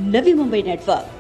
Navi Mumbai network.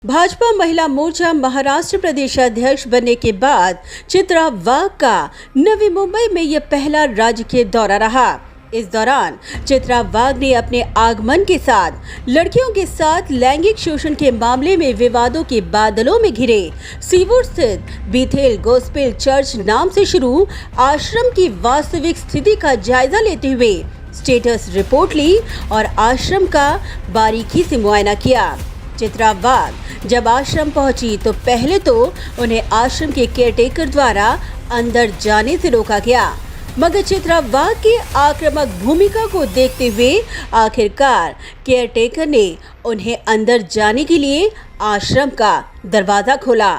Bhajpa महिला मोर्चा महाराष्ट्र प्रदेश अध्यक्ष बनने के बाद चित्रा वाघ का नवी मुंबई में यह पहला राजकीय दौरा रहा। इस दौरान चित्रा वाघ ने अपने आगमन के साथ लड़कियों के साथ लैंगिक शोषण के मामले में विवादों के बादलों में घिरे सीवुड स्थित बेथेल गॉस्पेल चर्च नाम से शुरू आश्रम की वास्तविक स्थिति का जायजा लेते हुए स्टेटस रिपोर्ट ली और आश्रम का बारीकी से मुआयना किया। चित्रा वाघ जब आश्रम पहुंची तो पहले तो उन्हें आश्रम के केयरटेकर द्वारा अंदर जाने से रोका गया, मगर चित्रा वाघ की आक्रामक भूमिका को देखते हुए आखिरकार केयरटेकर ने उन्हें अंदर जाने के लिए आश्रम का दरवाजा खोला।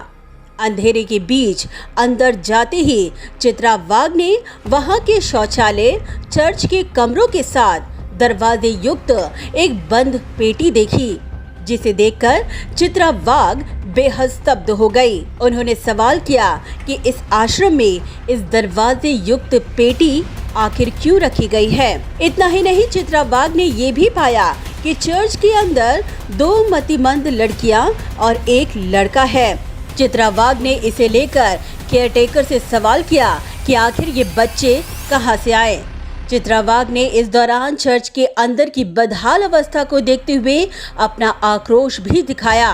अंधेरे के बीच अंदर जाते ही चित्रा वाघ ने वहां के शौचालय, चर्च के कमरों के साथ दरवाजे युक्त एक बंद पेटी देखी, जिसे देखकर चित्रा वाघ बेहद स्तब्ध हो गई। उन्होंने सवाल किया कि इस आश्रम में इस दरवाजे युक्त पेटी आखिर क्यों रखी गई है। इतना ही नहीं, चित्रा वाघ ने ये भी पाया कि चर्च के अंदर 2 मतिमंद लड़कियां और एक लड़का है। चित्रा वाघ ने इसे लेकर केयरटेकर से सवाल किया कि आखिर ये बच्चे कहां से आए। चित्रा वाघ ने इस दौरान चर्च के अंदर की बदहाल अवस्था को देखते हुए अपना आक्रोश भी दिखाया।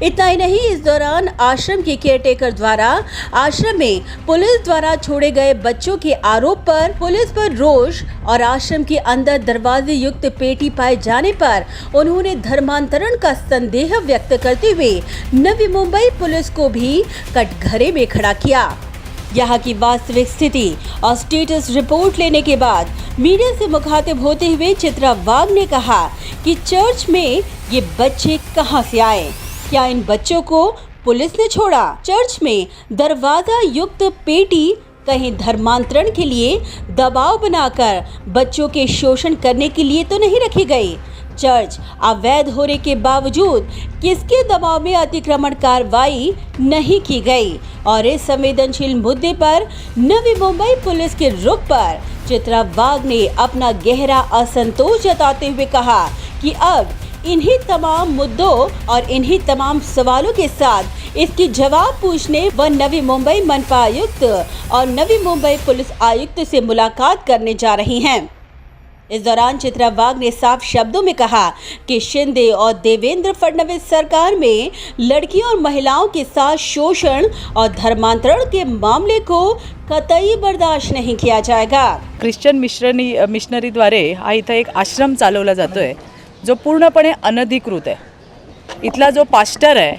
इतना ही नहीं, इस दौरान आश्रम के केयरटेकर द्वारा आश्रम में पुलिस द्वारा छोड़े गए बच्चों के आरोप पर पुलिस पर रोष और आश्रम के अंदर दरवाजे युक्त पेटी पाए जाने पर उन्होंने धर्मांतरण का संदेह व्यक्त करते हुए नवी मुंबई पुलिस को भी कटघरे में खड़ा किया। यहाँ की वास्तविक स्थिति और स्टेटस रिपोर्ट लेने के बाद मीडिया से मुखातिब होते हुए चित्रा वाघ ने कहा कि चर्च में ये बच्चे कहां से आए, क्या इन बच्चों को पुलिस ने छोड़ा? चर्च में दरवाजा युक्त पेटी कहीं धर्मांतरण के लिए दबाव बनाकर बच्चों के शोषण करने के लिए तो नहीं रखी गई। चर्च अवैध होने के बावजूद किसके दबाव में अतिक्रमण कार्रवाई नहीं की गई और इस संवेदनशील मुद्दे पर नवी मुंबई पुलिस के रुख पर चित्रा वाघ ने अपना गहरा असंतोष जताते हुए कहा कि अब इन्हीं तमाम मुद्दों और इन्हीं तमाम सवालों के साथ इसकी जवाब पूछने व नवी मुंबई मनपा आयुक्त और नवी मुंबई पुलिस आयुक्त से मुलाकात करने जा रही हैं। इस दौरान चित्रा वाघ ने साफ शब्दों में कहा कि शिंदे और देवेंद्र फडणवीस सरकार में लड़कियों और महिलाओं के साथ शोषण और धर्मांतरण के मामले को कतई बर्दाश्त नहीं किया जाएगा। ख्रिश्चन मिशनरीद्वारे हा इथं एक आश्रम चालवला जातोय जो पूर्णपणे अनधिकृत आहे। इथला जो पास्टर आहे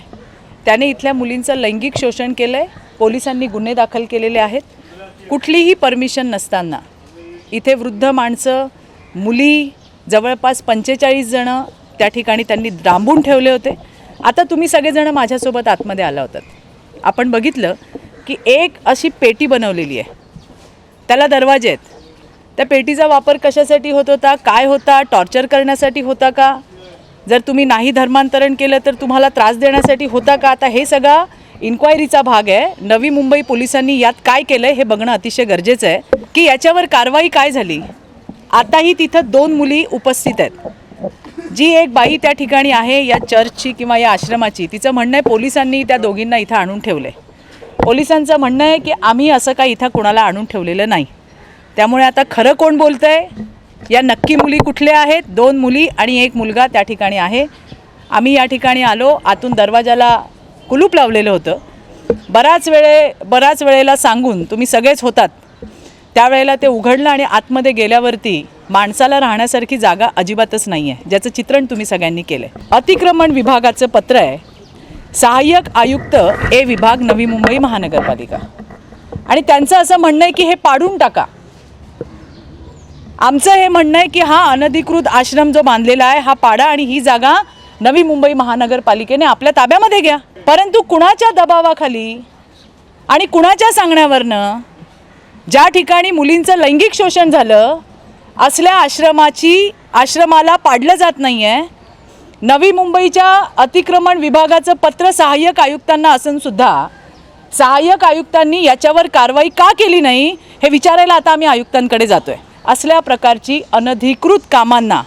त्याने इथल्या मुलींचं लैंगिक शोषण केलंय। पोलिसांनी गुन्हे दाखल केलेले आहेत। कुठलीही परमिशन नसताना इथे वृद्ध माणसं, मुली जवळपास 45 जण त्या ठिकाणी त्यांनी डांबून ठेवले होते। आता तुम्ही सगळेजण माझ्यासोबत आतमध्ये आला होतात। आपण बघितलं की एक अशी पेटी बनवलेली आहे, त्याला दरवाजे आहेत। त्या पेटीचा वापर कशासाठी होत होता, काय होता, टॉर्चर करण्यासाठी होता का, जर तुम्ही नाही धर्मांतरण केलं तर तुम्हाला त्रास देण्यासाठी होता का? आता हे सगळा इन्क्वायरीचा भाग आहे। नवी मुंबई पोलिसांनी यात काय केलं हे बघणं अतिशय गरजेचं आहे की याच्यावर कारवाई काय झाली। आताही तिथं 2 मुली उपस्थित आहेत। जी एक बाई त्या ठिकाणी आहे या चर्चची किंवा या आश्रमाची, तिचं म्हणणं आहे पोलिसांनी त्या दोघींना इथं आणून ठेवले। पोलिसांचं म्हणणं आहे की आम्ही असं काही इथं कोणाला आणून ठेवलेलं नाही। त्यामुळे आता खरं कोण बोलतंय, या नक्की मुली कुठल्या आहेत? 2 मुली आणि 1 मुलगा त्या ठिकाणी आहे। आम्ही या ठिकाणी आलो, आतून दरवाजाला कुलूप लावलेलं होतं। बराच वेळेला सांगून तुम्ही सगळेच होतात त्यावेळेला ते उघडलं आणि आतमध्ये गेल्यावरती माणसाला राहण्यासारखी जागा अजिबातच नाही आहे, ज्याचं चित्रण तुम्ही सगळ्यांनी केलं आहे. अतिक्रमण विभागाचं पत्र आहे, सहाय्यक आयुक्त ए विभाग, नवी मुंबई महानगरपालिका, आणि त्यांचं असं म्हणणं आहे की हे पाडून टाका. आमचं हे म्हणणं आहे की हा अनधिकृत आश्रम जो बांधलेला आहे हा पाडा आणि ही जागा नवी मुंबई महानगरपालिकेने आपल्या ताब्यामध्ये घ्या. परंतु कुणाच्या दबावाखाली आणि कुणाच्या सांगण्यावरनं ज्या ठिकाणी मुलींचं लैंगिक शोषण झालं असल्या आश्रमाला पाडलं जात नाही आहे. नवी मुंबईच्या अतिक्रमण विभागाचं पत्र सहाय्यक आयुक्तांना असूनसुद्धा सहाय्यक आयुक्तांनी याच्यावर कारवाई का केली नाही हे विचारायला आता आम्ही आयुक्तांकडे जातो आहे. असल्या प्रकारची अनधिकृत कामांना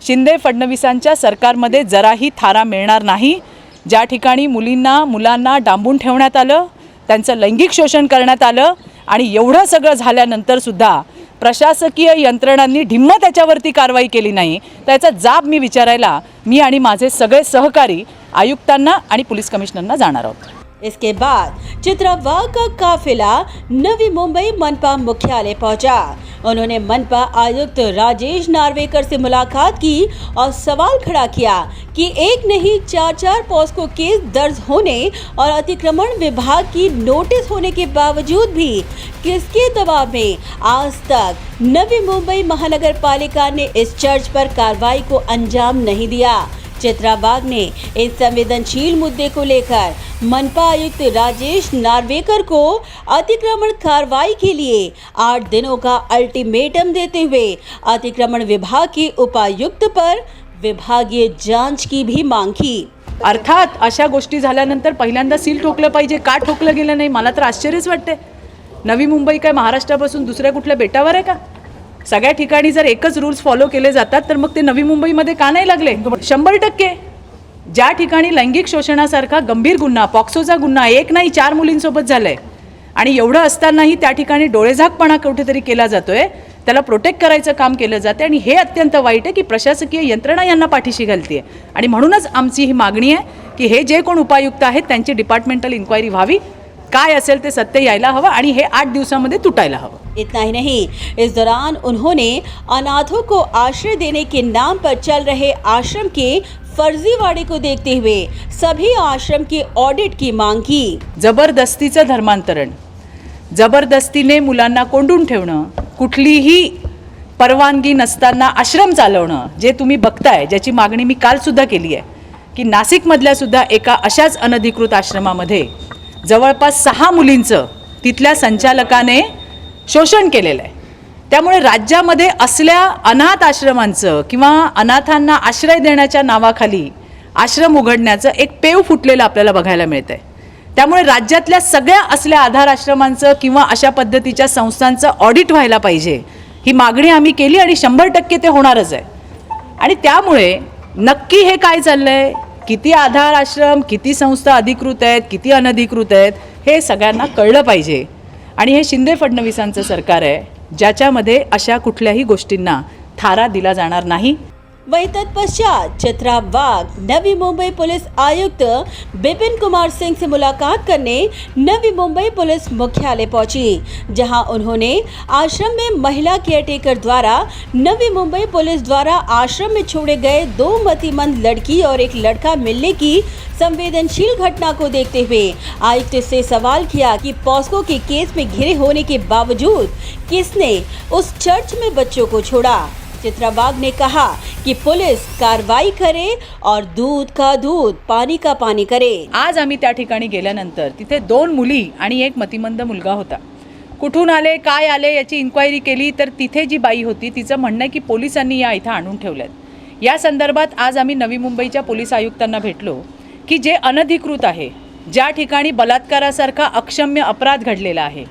शिंदे फडणवीसांच्या सरकारमध्ये जराही थारा मिळणार नाही. ज्या ठिकाणी मुलांना डांबून ठेवण्यात आलं, त्यांचं लैंगिक शोषण करण्यात आलं आणि एवढं सगळं झाल्यानंतरसुद्धा प्रशासकीय यंत्रणांनी ढिम्म त्याच्यावरती कारवाई केली नाही, त्याचा जाब मी आणि माझे सगळे सहकारी आयुक्तांना आणि पोलीस कमिशनरना जाणार आहोत. इसके बाद चित्रा वाघ का काफिला नवी मुंबई मनपा मुख्यालय पहुंचा. उन्होंने मनपा आयुक्त राजेश नार्वेकर से मुलाकात की और सवाल खड़ा किया कि एक नहीं 4 पॉस्को केस दर्ज होने और अतिक्रमण विभाग की नोटिस होने के बावजूद भी किसके दबाव में आज तक नवी मुंबई महानगर पालिका ने इस चर्च पर कार्रवाई को अंजाम नहीं दिया. चित्रा वाघ ने इस संवेदनशील मुद्दे को लेकर मनपा आयुक्त राजेश नार्वेकर को अतिक्रमण कार्रवाई के लिए 8 दिनों का अल्टीमेटम देते हुए अतिक्रमण विभाग के उपायुक्त पर विभागीय जांच की भी मांग की. अर्थात अशा गोष्टी झाल्यानंतर पहिल्यांदा सील ठोकलं पाहिजे. का ठोकलं गेलं नाही मला तर आश्चर्यच वाटते. नवी मुंबई काय महाराष्ट्रापासून दुसऱ्या कुठल्या बेटावर आहे का? सगळ्या ठिकाणी जर एकच रूल्स फॉलो केले जातात तर मग ते नवी मुंबईमध्ये का नाही लागले? 100% ज्या ठिकाणी लैंगिक शोषणासारखा गंभीर गुन्हा, पॉक्सोचा गुन्हा 1 नाही 4 मुलींसोबत झालाय आणि एवढं असतानाही त्या ठिकाणी डोळेझाकपणा कुठेतरी केला जातोय, त्याला प्रोटेक्ट करायचं काम केलं जाते आणि हे अत्यंत वाईट आहे की प्रशासकीय यंत्रणा यांना पाठीशी घालते. आणि म्हणूनच आमची ही मागणी आहे की हे जे कोण उपायुक्त आहेत त्यांची डिपार्टमेंटल इन्क्वायरी व्हावी, काय असेल ते सत्य यायला हवं आणि हे 8 दिवसांमध्ये तुटायला हवं. इतना ही नहीं, इस दौरान उन्होंने अनाथों को आश्रय देने के नाम पर चल रहे आश्रम के फर्जीवाड़े को देखते हुए सभी आश्रम के ऑडिट की मांग की. जबरदस्तीचं धर्मांतरण, जबरदस्तीने मुलांना कोंडून ठेवणं, कुठलीही परवानगी नसताना आश्रम चालवणं जे तुम्ही बघताय, ज्याची मागणी मी कालसुद्धा केली आहे की नाशिकमधल्यासुद्धा एका अशाच अनधिकृत आश्रमामध्ये जवळपास 6 मुलींचं तिथल्या संचालकाने शोषण केलेलं आहे. त्यामुळे राज्यामध्ये असल्या अनाथ आश्रमांचं किंवा अनाथांना आश्रय देण्याच्या नावाखाली आश्रम उघडण्याचं एक पेव फुटलेलं आपल्याला बघायला मिळतं आहे. त्यामुळे राज्यातल्या सगळ्या असल्या आधार आश्रमांचं किंवा अशा पद्धतीच्या संस्थांचं ऑडिट व्हायला पाहिजे, ही मागणी आम्ही केली आणि 100% ते होणारच आहे. आणि त्यामुळे नक्की हे काय चाललं आहे, किती आधार आश्रम, किती संस्था अधिकृत आहेत, किती अनधिकृत आहेत, हे सगळ्यांना कळलं पाहिजे. आणि हे शिंदे फडणवीसांचं सरकार आहे ज्याच्यामध्ये अशा कुठल्याही गोष्टींना थारा दिला जाणार नाही. वहीं तत्पश्चात चित्रा वाघ नवी मुंबई पुलिस आयुक्त बिपिन कुमार सिंह से मुलाकात करने नवी मुंबई पुलिस मुख्यालय पहुंची, जहां उन्होंने आश्रम में महिला केयरटेकर द्वारा नवी मुंबई पुलिस द्वारा आश्रम में छोड़े गए 2 मतिमंद लड़की और एक लड़का मिलने की संवेदनशील घटना को देखते हुए आयुक्त से सवाल किया कि पॉस्को के केस में घिरे होने के बावजूद किसने उस चर्च में बच्चों को छोड़ा. चित्रा वाघ ने कहा कि पुलिस कार्रवाई करे और दूध का दूध, पानी का पानी करे. आज आम्ही त्या ठिकाणी गेल्यानंतर तिथे 2 मुली आणि एक मतिमंद मुलगा होता. कुठून आले, काय आले याची इन्क्वायरी केली तर तिथे जी बाई होती तिचं म्हणणं आहे की पोलिसांनी या इथं आणून ठेवल्यात. या संदर्भात आज आम्ही नवी मुंबईच्या पोलीस आयुक्तांना भेटलो की जे अनधिकृत आहे, ज्या ठिकाणी बलात्कारासारखा अक्षम्य अपराध घडलेला आहे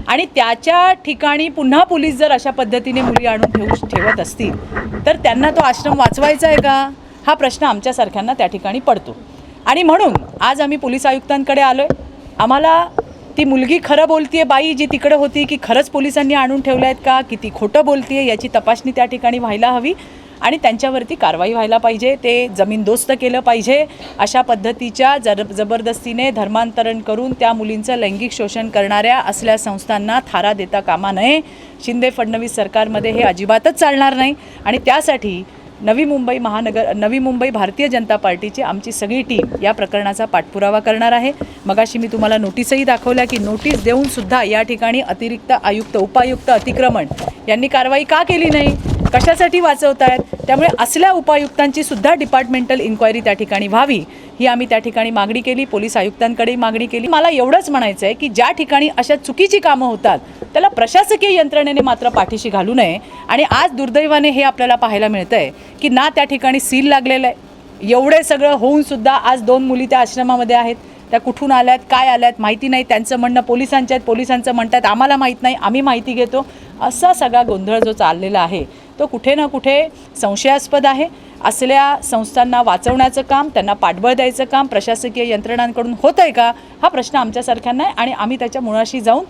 आणि त्याच्या ठिकाणी पुन्हा पोलीस जर अशा पद्धतीने मुली आणून ठेवत असतील तर त्यांना तो आश्रम वाचवायचा आहे का, हा प्रश्न आमच्यासारख्यांना त्या ठिकाणी पडतो. आणि म्हणून आज आम्ही पोलीस आयुक्तांकडे आलो आहे. आम्हाला ती मुलगी खरं बोलतीये बाई जी तिकडे होती की खरंच पोलिसांनी आणून ठेवल्या आहेत का, किती खोटं बोलतीये याची तपासणी त्या ठिकाणी व्हायला हवी. आणि त्यांच्यावरती कारवाई व्हायला पाहिजे, ते जमीनदोस्त केलं पाहिजे. अशा पद्धतीच्या जबरदस्तीने धर्मांतरण करून त्या मुलींचं लैंगिक शोषण करणाऱ्या असल्या संस्थांना थारा देता कामा नये. शिंदे फडणवीस सरकारमध्ये हे अजिबातच चालणार नाही आणि त्यासाठी नवी मुंबई भारतीय जनता पार्टीची आमची सगळी टीम या प्रकरणाचा पाठपुरावा करणार आहे. मगाशी मी तुम्हाला नोटीसही दाखवल्या की नोटीस देऊन सुद्धा या ठिकाणी अतिरिक्त आयुक्त, उपायुक्त अतिक्रमण यांनी कारवाई का केली नाही, कशासाठी वाचवतायत. त्यामुळे असल्या उपायुक्तांची सुद्धा डिपार्टमेंटल इन्क्वायरी त्या ठिकाणी व्हावी ही आम्ही त्या ठिकाणी मागणी केली. पोलीस आयुक्तांकडेही मागणी केली. मला एवढंच म्हणायचं आहे की ज्या ठिकाणी अशा चुकीची कामं होतात त्याला प्रशासकीय यंत्रणेने मात्र पाठीशी घालू नये. आणि आज दुर्दैवाने हे आपल्याला पाहायला मिळतं आहे की ना त्या ठिकाणी सील लागलेलं आहे. एवढे सगळं होऊन सुद्धा आज 2 मुली त्या आश्रमामध्ये आहेत. त्या कुठून आल्यात, काय आल्यात माहिती नाही. त्यांचं म्हणणं पोलिसांच्या आहेत, पोलिसांचं म्हणतात आम्हाला माहीत नाही, आम्ही माहिती घेतो. असा सगळा गोंधळ जो चाललेला आहे तो कुठे ना कुठे संशयास्पद आहे. असल्या संस्थांना वाचवण्याचं काम, त्यांना पाठबळ द्यायचं काम प्रशासकीय यंत्रणांकडून होतं आहे का, हा प्रश्न आमच्यासारख्यांना आहे. आणि आम्ही त्याच्या मुळाशी जाऊन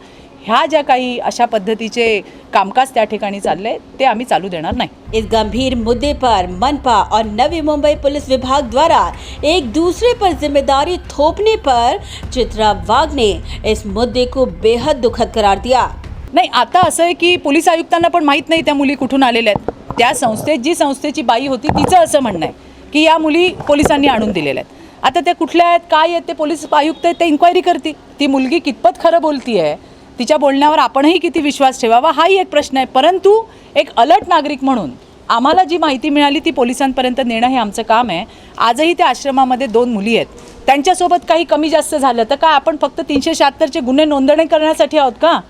ह्या ज्या काही अशा पद्धतीचे कामकाज त्या ठिकाणी चालले ते आम्ही चालू देणार नाही. इस गंभीर मुद्दे पर मनपा और नवी मुंबई पुलिस विभाग द्वारा एक दूसरे पर जिम्मेदारी थोपने पर चित्रा वाघ ने इस मुद्दे को बेहद दुखद करार दिया. नाही, आता असं आहे की पोलीस आयुक्तांना पण माहीत नाही त्या मुली कुठून आलेल्या आहेत. त्या संस्थेत जी संस्थेची बाई होती तिचं असं म्हणणं आहे की या मुली पोलिसांनी आणून दिलेल्या आहेत. आता त्या कुठल्या आहेत, काय आहेत, ते पोलीस आयुक्त आहेत, ते इन्क्वायरी करतील. ती मुलगी कितपत खरं बोलती आहे, तिच्या बोलण्यावर आपणही किती विश्वास ठेवावा हाही एक प्रश्न आहे. परंतु एक अलर्ट नागरिक म्हणून आम्हाला जी माहिती मिळाली ती पोलिसांपर्यंत नेणं हे आमचं काम आहे. आजही त्या आश्रमामध्ये 2 मुली आहेत. त्यांच्यासोबत काही कमी जास्त झालं तर काय आपण फक्त 376चे गुन्हे नोंदणी करण्यासाठी आहोत का?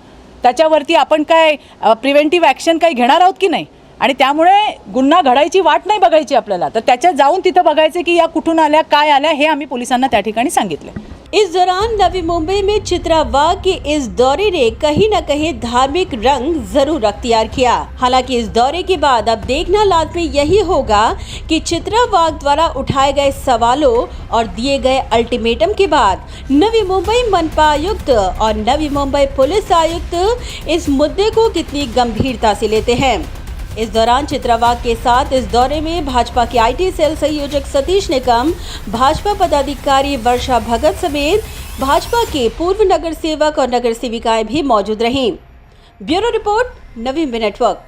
त्याच्यावरती आपण काय प्रिव्हेंटिव्ह ॲक्शन काही घेणार आहोत की नाही? आणि त्यामुळे गुन्हा घडायची वाट नाही बघायची आपल्याला, तर त्याच्यात जाऊन तिथं बघायचं की या कुठून आल्या, काय आल्या, हे आम्ही पोलिसांना त्या ठिकाणी सांगितलं. इस दौरान नवी मुंबई में चित्रा वाघ के इस दौरे ने कहीं न कहीं धार्मिक रंग जरूर अख्तियार किया. हालांकि इस दौरे के बाद अब देखना लाजमी यही होगा कि चित्रा वाघ द्वारा उठाए गए सवालों और दिए गए अल्टीमेटम के बाद नवी मुंबई मनपा आयुक्त और नवी मुंबई पुलिस आयुक्त इस मुद्दे को कितनी गंभीरता से लेते हैं. इस दौरान चित्रा वाघ के साथ इस दौरे में भाजपा के आईटी सेल संयोजक सतीश निकम, भाजपा पदाधिकारी वर्षा भगत समेत भाजपा के पूर्व नगर सेवक और नगर सेविकाएं भी मौजूद रहीं. Bureau report, Navi Mumbai network.